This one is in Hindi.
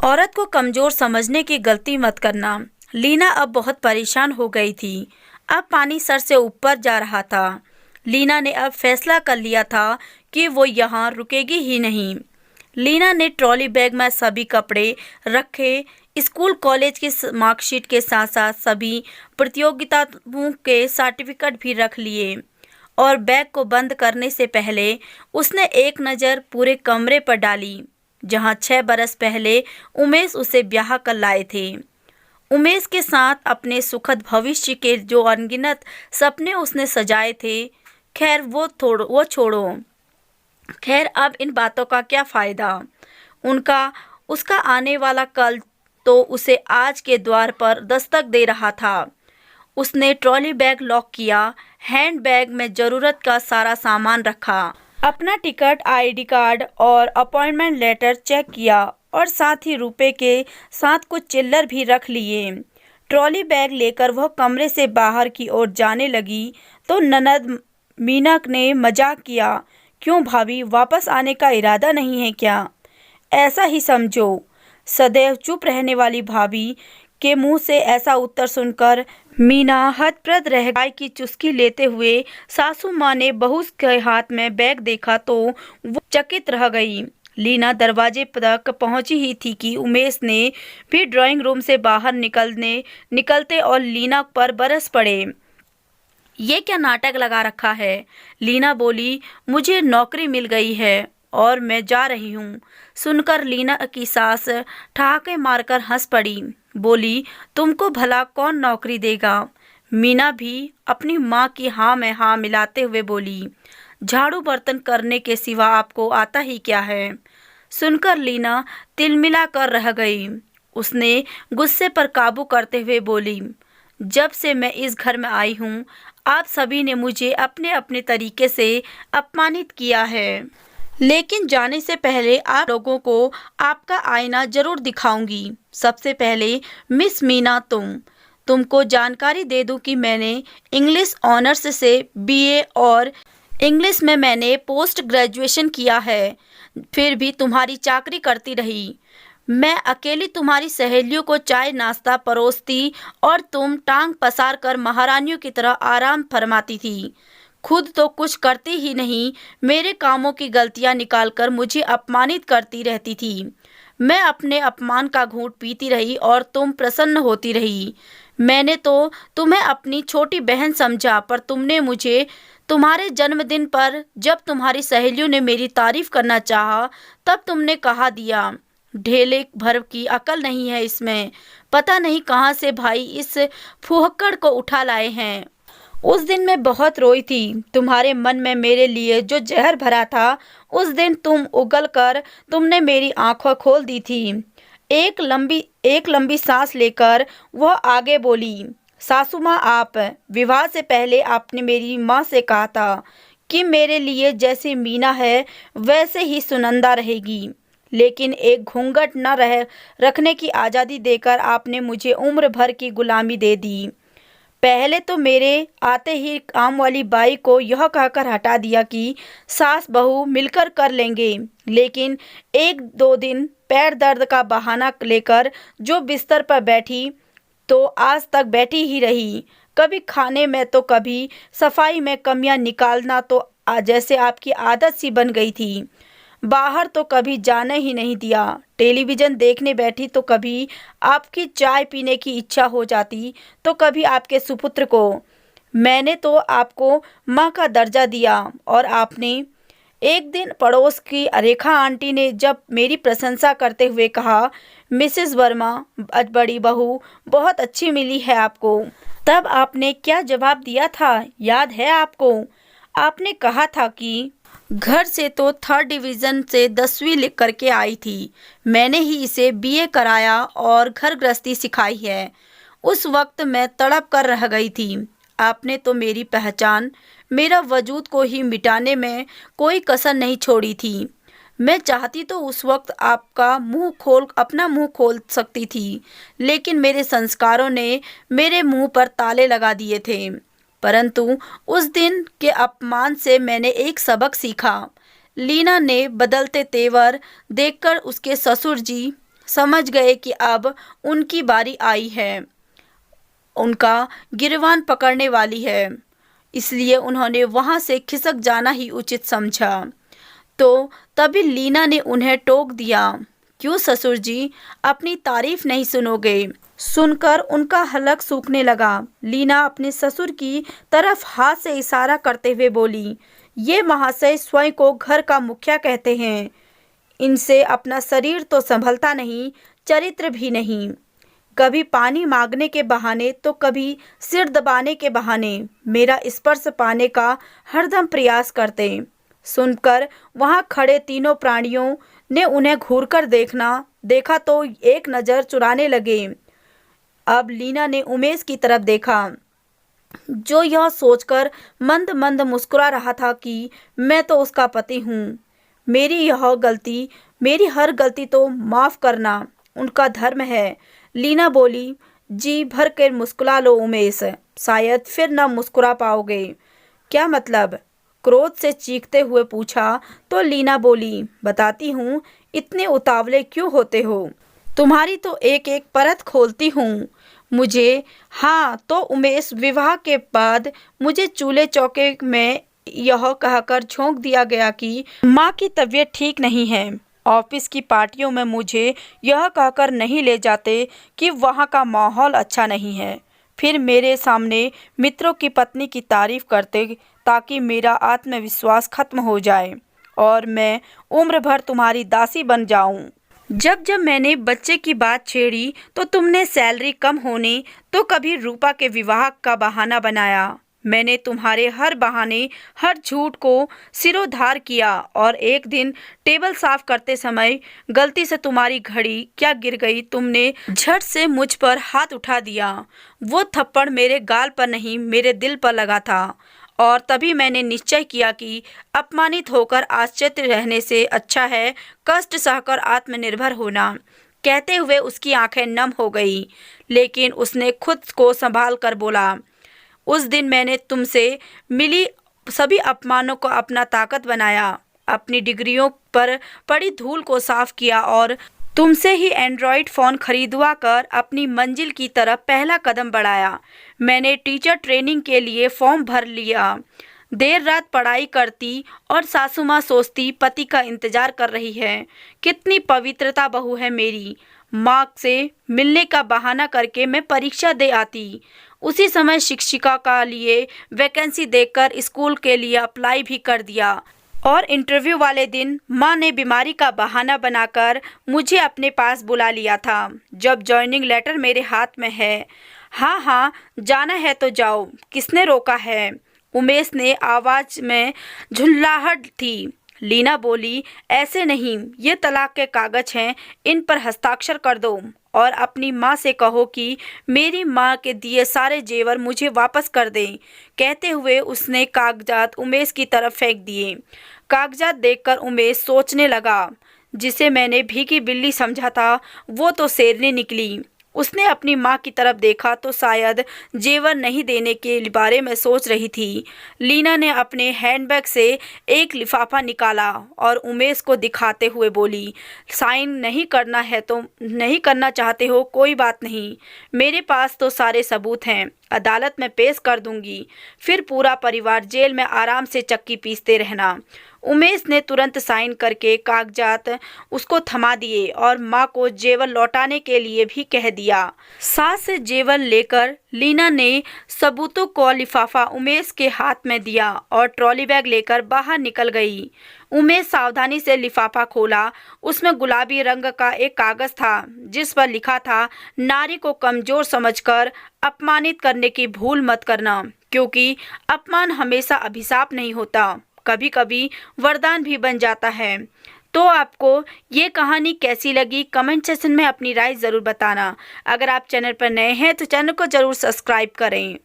औरत को कमज़ोर समझने की गलती मत करना। लीना अब बहुत परेशान हो गई थी। अब पानी सर से ऊपर जा रहा था। लीना ने अब फैसला कर लिया था कि वो यहाँ रुकेगी ही नहीं। लीना ने ट्रॉली बैग में सभी कपड़े रखे, स्कूल कॉलेज की मार्कशीट के साथ साथ सभी प्रतियोगिताओं के सर्टिफिकेट भी रख लिए और बैग को बंद करने से पहले उसने एक नज़र पूरे कमरे पर डाली जहां 6 बरस पहले उमेश उसे ब्याह कर लाए थे। उमेश के साथ अपने सुखद भविष्य के जो अनगिनत सपने उसने सजाए थे, खैर वो छोड़ो। खैर अब इन बातों का क्या फ़ायदा। उसका आने वाला कल तो उसे आज के द्वार पर दस्तक दे रहा था। उसने ट्रॉली बैग लॉक किया, हैंड बैग में ज़रूरत का सारा सामान रखा, अपना टिकट, आईडी कार्ड और अपॉइंटमेंट लेटर चेक किया और साथ ही रुपए के साथ कुछ चिल्लर भी रख लिए। ट्रॉली बैग लेकर वह कमरे से बाहर की ओर जाने लगी तो ननद मीना ने मजाक किया, क्यों भाभी, वापस आने का इरादा नहीं है क्या? ऐसा ही समझो। सदैव चुप रहने वाली भाभी के मुंह से ऐसा उत्तर सुनकर मीना हतप्रभ रह चाय की चुस्की लेते हुए सासू माँ ने बहू के हाथ में बैग देखा तो वो चकित रह गई। लीना दरवाजे तक पहुंची ही थी कि उमेश ने भी ड्राइंग रूम से बाहर निकलते और लीना पर बरस पड़े। ये क्या नाटक लगा रखा है? लीना बोली, मुझे नौकरी मिल गई है और मैं जा रही हूँ। सुनकर लीना की सास ठहाके मारकर हंस पड़ी, बोली, तुमको भला कौन नौकरी देगा? मीना भी अपनी माँ की हाँ में हाँ मिलाते हुए बोली, झाड़ू बर्तन करने के सिवा आपको आता ही क्या है? सुनकर लीना तिलमिला कर रह गई। उसने गुस्से पर काबू करते हुए बोली, जब से मैं इस घर में आई हूँ आप सभी ने मुझे अपने अपने तरीके से अपमानित किया है, लेकिन जाने से पहले आप लोगों को आपका आईना जरूर दिखाऊंगी। सबसे पहले मिस मीना, तुमको जानकारी दे दूं कि मैंने इंग्लिश ऑनर्स से बीए और इंग्लिश में मैंने पोस्ट ग्रेजुएशन किया है, फिर भी तुम्हारी चाकरी करती रही। मैं अकेली तुम्हारी सहेलियों को चाय नाश्ता परोसती और तुम टांग पसार कर महारानियों की तरह आराम फरमाती थी। खुद तो कुछ करती ही नहीं, मेरे कामों की गलतियां निकालकर मुझे अपमानित करती रहती थी। मैं अपने अपमान का घूंट पीती रही और तुम प्रसन्न होती रही। मैंने तो तुम्हें अपनी छोटी बहन समझा, पर तुमने मुझे तुम्हारे जन्मदिन पर जब तुम्हारी सहेलियों ने मेरी तारीफ करना चाहा, तब तुमने कहा दिया, ढेले भर की अकल नहीं है इसमें, पता नहीं कहाँ से भाई इस फुहक्कड़ को उठा लाए हैं। उस दिन मैं बहुत रोई थी। तुम्हारे मन में मेरे लिए जो जहर भरा था, उस दिन तुम उगल कर तुमने मेरी आंखें खोल दी थी। एक लंबी सांस लेकर वह आगे बोली, सासू माँ, आप विवाह से पहले आपने मेरी माँ से कहा था कि मेरे लिए जैसे मीना है वैसे ही सुनंदा रहेगी, लेकिन एक घूंघट न रखने की आज़ादी देकर आपने मुझे उम्र भर की गुलामी दे दी। पहले तो मेरे आते ही काम वाली बाई को यह कहकर हटा दिया कि सास बहू मिलकर कर लेंगे, लेकिन 1-2 दिन पैर दर्द का बहाना लेकर जो बिस्तर पर बैठी तो आज तक बैठी ही रही। कभी खाने में तो कभी सफाई में कमियां निकालना तो जैसे आपकी आदत सी बन गई थी। बाहर तो कभी जाने ही नहीं दिया। टेलीविज़न देखने बैठी तो कभी आपकी चाय पीने की इच्छा हो जाती तो कभी आपके सुपुत्र को। मैंने तो आपको माँ का दर्जा दिया और आपने। एक दिन पड़ोस की रेखा आंटी ने जब मेरी प्रशंसा करते हुए कहा, मिसेस वर्मा, बड़ी बहू बहुत अच्छी मिली है आपको, तब आपने क्या जवाब दिया था, याद है आपको? आपने कहा था कि घर से तो 3rd डिवीज़न से 10वीं करके आई थी, मैंने ही इसे बीए कराया और घर गृहस्थी सिखाई है। उस वक्त मैं तड़प कर रह गई थी। आपने तो मेरी पहचान, मेरा वजूद को ही मिटाने में कोई कसर नहीं छोड़ी थी। मैं चाहती तो उस वक्त अपना मुंह खोल सकती थी, लेकिन मेरे संस्कारों ने मेरे मुंह पर ताले लगा दिए थे। परंतु उस दिन के अपमान से मैंने एक सबक सीखा। लीना ने बदलते तेवर देखकर उसके ससुर जी समझ गए कि अब उनकी बारी आई है, उनका गिरबान पकड़ने वाली है, इसलिए उन्होंने वहां से खिसक जाना ही उचित समझा। तो तभी लीना ने उन्हें टोक दिया, क्यों ससुर जी, अपनी तारीफ नहीं सुनोगे? सुनकर उनका हलक सूखने लगा। लीना अपने ससुर की तरफ हाथ से इशारा करते हुए बोली, ये महाशय स्वयं को घर का मुखिया कहते हैं, इनसे अपना शरीर तो संभलता नहीं, चरित्र भी नहीं। कभी पानी मांगने के बहाने तो कभी सिर दबाने के बहाने मेरा स्पर्श पाने का हरदम प्रयास करते। सुनकर वहां खड़े तीनों प्राणियों ने उन्हें घूरकर देखा तो एक नज़र चुराने लगे। अब लीना ने उमेश की तरफ देखा, जो यह सोचकर मंद मंद मुस्कुरा रहा था कि मैं तो उसका पति हूँ, मेरी हर गलती तो माफ़ करना उनका धर्म है। लीना बोली, जी भर कर मुस्कुरा लो उमेश, शायद फिर न मुस्कुरा पाओगे। क्या मतलब? क्रोध से चीखते हुए पूछा तो लीना बोली, बताती हूँ, इतने उतावले क्यों होते हो? तुम्हारी तो एक एक परत खोलती हूँ मुझे। हाँ तो उमेश, विवाह के बाद मुझे चूल्हे चौके में यह कहकर झोंक दिया गया कि माँ की तबीयत ठीक नहीं है। ऑफिस की पार्टियों में मुझे यह कहकर नहीं ले जाते कि वहाँ का माहौल अच्छा नहीं है। फिर मेरे सामने मित्रों की पत्नी की तारीफ करते ताकि मेरा आत्मविश्वास खत्म हो जाए और मैं उम्र भर तुम्हारी दासी बन जाऊं। जब जब मैंने बच्चे की बात छेड़ी तो तुमने सैलरी कम होने तो कभी रूपा के विवाह का बहाना बनाया। मैंने तुम्हारे हर बहाने, हर झूठ को सिरोधार किया और एक दिन टेबल साफ करते समय गलती से तुम्हारी घड़ी क्या गिर गई, तुमने झट से मुझ पर हाथ उठा दिया। वो थप्पड़ मेरे गाल पर नहीं, मेरे दिल पर लगा था और तभी मैंने निश्चय किया कि अपमानित होकर आश्चर्य रहने से अच्छा है कष्ट सहकर आत्मनिर्भर होना। कहते हुए उसकी आंखें नम हो गई, लेकिन उसने खुद को संभाल कर बोला, उस दिन मैंने तुमसे मिली सभी अपमानों को अपना ताकत बनाया, अपनी डिग्रियों पर पड़ी धूल को साफ किया और तुमसे ही एंड्रॉयड फ़ोन खरीदवा कर अपनी मंजिल की तरफ पहला कदम बढ़ाया। मैंने टीचर ट्रेनिंग के लिए फॉर्म भर लिया, देर रात पढ़ाई करती और सासू माँ सोचती पति का इंतजार कर रही है। कितनी पवित्रता बहू है मेरी। माँ से मिलने का बहाना करके मैं परीक्षा दे आती। उसी समय शिक्षिका का लिए वैकेंसी देखकर स्कूल के लिए अप्लाई भी कर दिया और इंटरव्यू वाले दिन माँ ने बीमारी का बहाना बनाकर मुझे अपने पास बुला लिया था। जब जॉइनिंग लेटर मेरे हाथ में है, हाँ हाँ जाना है तो जाओ, किसने रोका है? उमेश ने आवाज़ में झुंझलाहट थी। लीना बोली, ऐसे नहीं, ये तलाक के कागज हैं, इन पर हस्ताक्षर कर दो और अपनी माँ से कहो कि मेरी माँ के दिए सारे जेवर मुझे वापस कर दें। कहते हुए उसने कागजात उमेश की तरफ फेंक दिए। कागजात देखकर उमेश सोचने लगा, जिसे मैंने भीगी बिल्ली समझा था वो तो शेरनी निकली। उसने अपनी माँ की तरफ देखा तो शायद जेवर नहीं देने के बारे में सोच रही थी। लीना ने अपने हैंडबैग से एक लिफाफा निकाला और उमेश को दिखाते हुए बोली, साइन नहीं करना है तो नहीं करना चाहते हो, कोई बात नहीं, मेरे पास तो सारे सबूत हैं, अदालत में पेश कर दूंगी, फिर पूरा परिवार जेल में आराम से चक्की पीसते रहना। उमेश ने तुरंत साइन करके कागजात उसको थमा दिए और माँ को जेवर लौटाने के लिए भी कह दिया। साथ से जेवर लेकर लीना ने सबूतों को लिफाफा उमेश के हाथ में दिया और ट्रॉली बैग लेकर बाहर निकल गई। उमेश सावधानी से लिफाफा खोला। उसमें गुलाबी रंग का एक कागज था जिस पर लिखा था, नारी को कमजोर समझकर अपमानित करने की भूल मत करना, क्योंकि अपमान हमेशा अभिशाप नहीं होता, कभी कभी वरदान भी बन जाता है। तो आपको ये कहानी कैसी लगी कमेंट सेक्शन में अपनी राय ज़रूर बताना। अगर आप चैनल पर नए हैं तो चैनल को ज़रूर सब्सक्राइब करें।